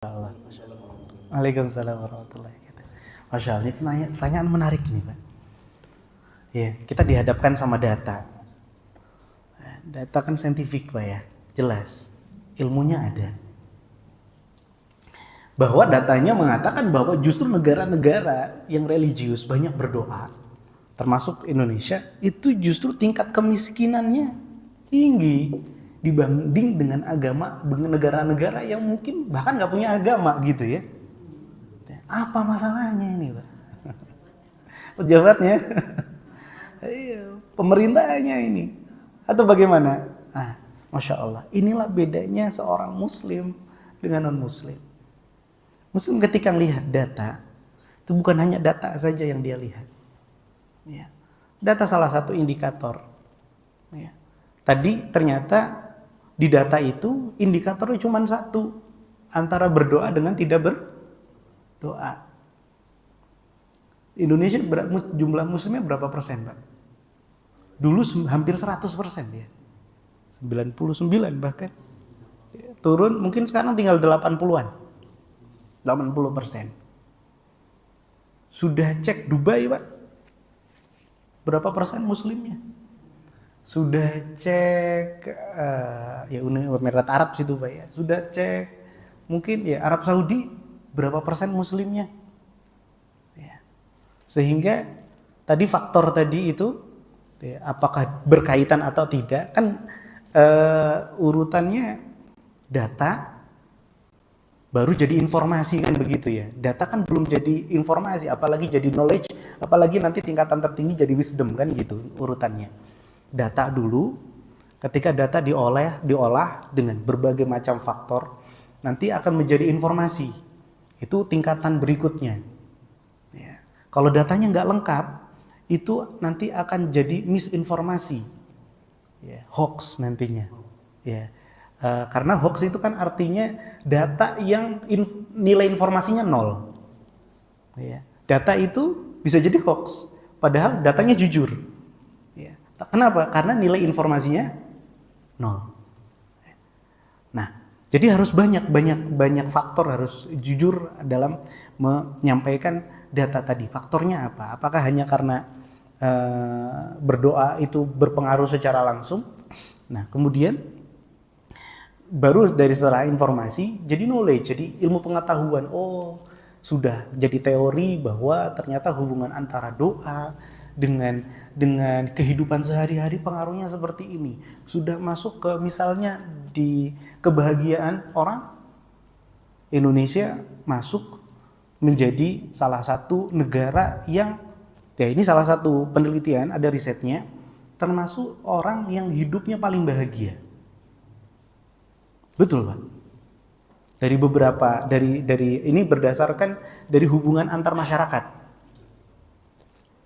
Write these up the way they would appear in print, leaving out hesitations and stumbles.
Allah. Waalaikumsalam warahmatullahi wabarakatuh. Masya Allah, ini pertanyaan menarik nih Pak. Ya, kita dihadapkan sama data. Data kan saintifik Pak ya, jelas. Ilmunya ada. Bahwa datanya mengatakan bahwa justru negara-negara yang religius banyak berdoa, termasuk Indonesia, itu justru tingkat kemiskinannya tinggi dibanding dengan negara-negara yang mungkin bahkan nggak punya agama gitu ya. Apa masalahnya ini Pak? Pejabatnya, pemerintahnya ini, atau bagaimana? Nah, Masya Allah, inilah bedanya seorang Muslim dengan non-Muslim. Muslim ketika melihat data, itu bukan hanya data saja yang dia lihat. Ya. Data salah satu indikator. Ya. Tadi ternyata di data itu indikatornya cuma satu, antara berdoa dengan tidak berdoa. Indonesia jumlah muslimnya berapa persen Pak? Dulu hampir 100% ya, 99 bahkan. Ya, turun mungkin sekarang tinggal 80-an, 80%. Sudah cek Dubai Pak, berapa persen muslimnya? Sudah cek ya Uni Emirat Arab situ Pak ya. Sudah cek mungkin ya Arab Saudi, berapa persen muslimnya? Ya. Sehingga tadi faktor tadi itu ya, apakah berkaitan atau tidak kan urutannya data baru jadi informasi kan begitu ya. Data kan belum jadi informasi, apalagi jadi knowledge, apalagi nanti tingkatan tertinggi jadi wisdom kan gitu urutannya. Data dulu, ketika data diolah dengan berbagai macam faktor, nanti akan menjadi informasi. Itu tingkatan berikutnya. Ya. Kalau datanya nggak lengkap, itu nanti akan jadi misinformasi, ya, hoax nantinya. Ya. Karena hoax itu kan artinya data yang nilai informasinya 0. Ya. Data itu bisa jadi hoax, padahal datanya jujur. Ya. Kenapa? Karena nilai informasinya 0. Nah, jadi harus banyak faktor, harus jujur dalam menyampaikan data tadi. Faktornya apa? Apakah hanya karena berdoa itu berpengaruh secara langsung? Nah, kemudian baru dari setelah informasi jadi knowledge, jadi ilmu pengetahuan. Oh, sudah jadi teori bahwa ternyata hubungan antara doa dengan kehidupan sehari-hari pengaruhnya seperti ini. Sudah masuk ke misalnya di kebahagiaan orang, Indonesia masuk menjadi salah satu negara yang, ya ini salah satu penelitian, ada risetnya, termasuk orang yang hidupnya paling bahagia. Betul Pak? Dari ini berdasarkan dari hubungan antar masyarakat.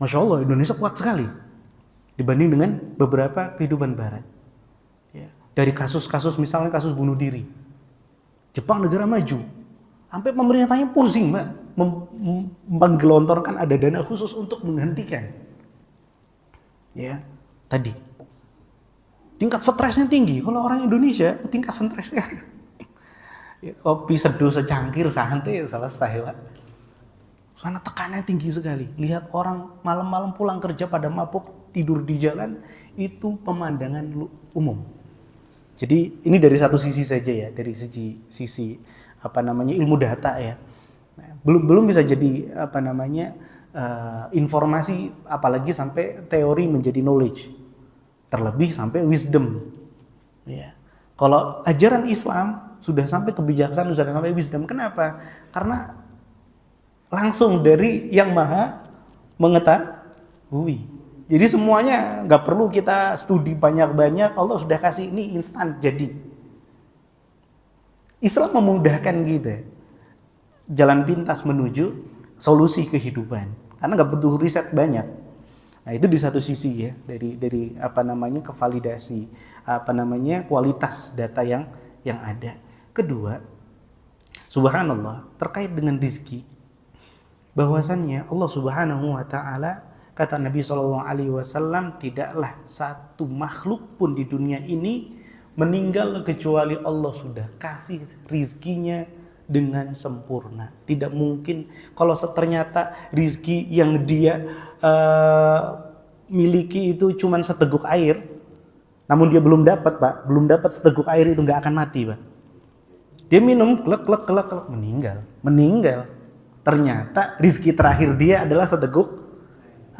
Masya Allah, Indonesia kuat sekali dibanding dengan beberapa kehidupan barat. Ya. Dari kasus-kasus, misalnya kasus bunuh diri, Jepang negara maju, sampai pemerintahnya pusing Mbak, menggelontorkan ada dana khusus untuk menghentikan. Ya, tadi tingkat stresnya tinggi. Kalau orang Indonesia tingkat stresnya kopi seduh secangkir santai selesai Pak. Karena tekanannya tinggi sekali. Lihat orang malam-malam pulang kerja pada mabuk, tidur di jalan, itu pemandangan umum. Jadi ini dari satu sisi saja ya, dari sisi ilmu data ya. Nah, belum bisa jadi informasi, apalagi sampai teori menjadi knowledge. Terlebih sampai wisdom. Ya. Kalau ajaran Islam sudah sampai kebijaksanaan, sudah sampai wisdom. Kenapa? Karena langsung dari yang maha mengetahui. Jadi semuanya nggak perlu kita studi banyak-banyak, Allah sudah kasih ini instan jadi. Islam memudahkan kita jalan pintas menuju solusi kehidupan, karena nggak butuh riset banyak. Nah itu di satu sisi ya, dari kevalidasi kualitas data yang ada. Kedua, subhanallah, terkait dengan rizki, bahwasannya Allah Subhanahu wa taala, kata Nabi SAW, tidaklah satu makhluk pun di dunia ini meninggal kecuali Allah sudah kasih rizkinya dengan sempurna. Tidak mungkin kalau ternyata rizki yang dia miliki itu cuma seteguk air, namun dia belum dapat, Pak, belum dapat seteguk air itu nggak akan mati, Pak. Dia minum, klek, meninggal. Ternyata rizki terakhir dia adalah seteguk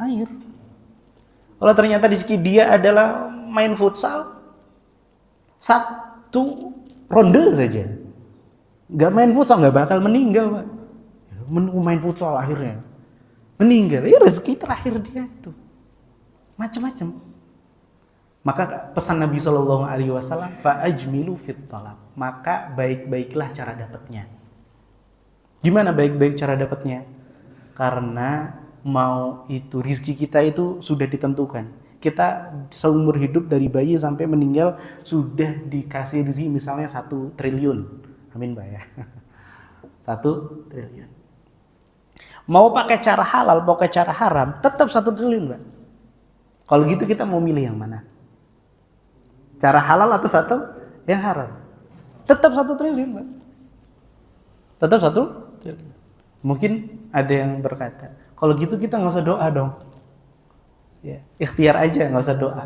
air. Kalau ternyata rizki dia adalah main futsal, satu ronde saja, nggak main futsal nggak bakal meninggal, Pak. Main futsal akhirnya meninggal. Ya rezeki terakhir dia itu macam-macam. Maka pesan Nabi Shallallahu Alaihi Wasallam, faajmilu fit talab, maka baik-baiklah cara dapatnya. Gimana baik-baik cara dapatnya? Karena mau itu rizki kita itu sudah ditentukan. Kita seumur hidup dari bayi sampai meninggal sudah dikasih rezeki misalnya 1 triliun. Amin, Pak ya. 1 triliun. Mau pakai cara halal, pakai cara haram, tetap 1 triliun, Pak. Kalau gitu kita mau milih yang mana? Cara halal atau satu yang haram? Tetap 1 triliun, Pak. Tetap 1 triliun. Mungkin ada yang berkata, kalau gitu kita nggak usah doa dong. Ya, ikhtiar aja, nggak usah doa.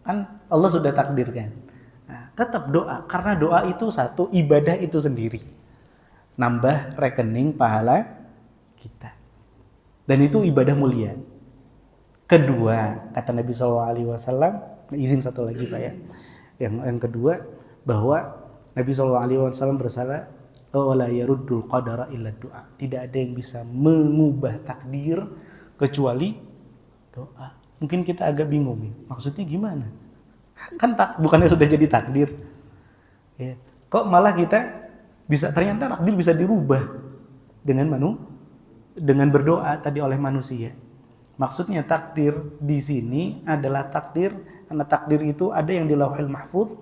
Kan Allah sudah takdirkan. Nah, tetap doa, karena doa itu satu, ibadah itu sendiri. Nambah rekening pahala kita. Dan itu ibadah mulia. Kedua, kata Nabi SAW, izin satu lagi Pak ya. Yang kedua, bahwa Nabi SAW bersabda, "La yaruddul qadara illa doa." Tidak ada yang bisa mengubah takdir kecuali doa. Mungkin kita agak bingung nih, maksudnya gimana? Kan bukannya sudah jadi takdir? Ya. Kok malah kita bisa, ternyata takdir bisa dirubah dengan berdoa tadi oleh manusia. Maksudnya takdir di sini adalah takdir, karena takdir itu ada yang di Lauhul Mahfuz,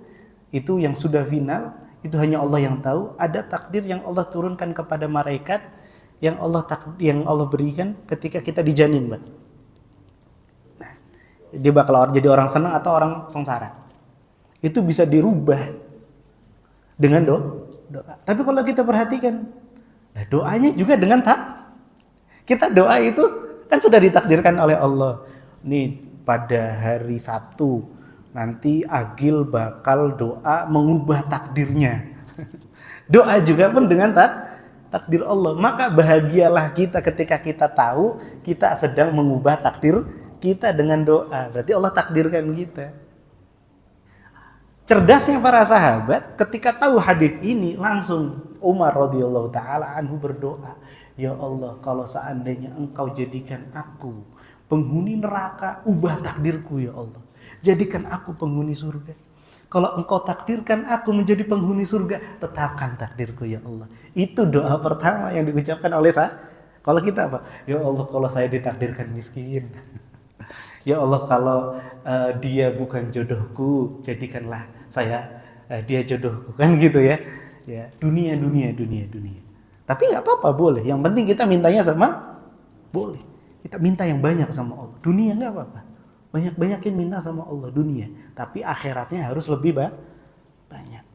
itu yang sudah final, itu hanya Allah yang tahu. Ada takdir yang Allah turunkan kepada malaikat, yang Allah berikan ketika kita di janin, Mbak. Nah, dia bakal jadi orang senang atau orang sengsara. Itu bisa dirubah dengan doa. Tapi kalau kita perhatikan, nah doanya juga dengan kita doa itu kan sudah ditakdirkan oleh Allah. Nih pada hari Sabtu nanti Agil bakal doa mengubah takdirnya. Doa juga pun dengan takdir Allah. Maka bahagialah kita ketika kita tahu kita sedang mengubah takdir kita dengan doa. Berarti Allah takdirkan kita. Cerdasnya para sahabat ketika tahu hadits ini, langsung Umar radhiyallahu taala anhu berdoa, "Ya Allah, kalau seandainya Engkau jadikan aku penghuni neraka, ubah takdirku ya Allah. Jadikan aku penghuni surga. Kalau Engkau takdirkan aku menjadi penghuni surga, tetapkan takdirku ya Allah." Itu doa pertama yang diucapkan oleh kalau kita apa? Ya Allah, kalau saya ditakdirkan miskin. Ya Allah, kalau dia bukan jodohku, jadikanlah dia jodohku, kan gitu ya. Ya, dunia. Tapi nggak apa-apa, boleh. Yang penting kita mintanya boleh. Kita minta yang banyak sama Allah. Dunia nggak apa-apa. Banyak-banyakin minta sama Allah dunia. Tapi akhiratnya harus lebih banyak.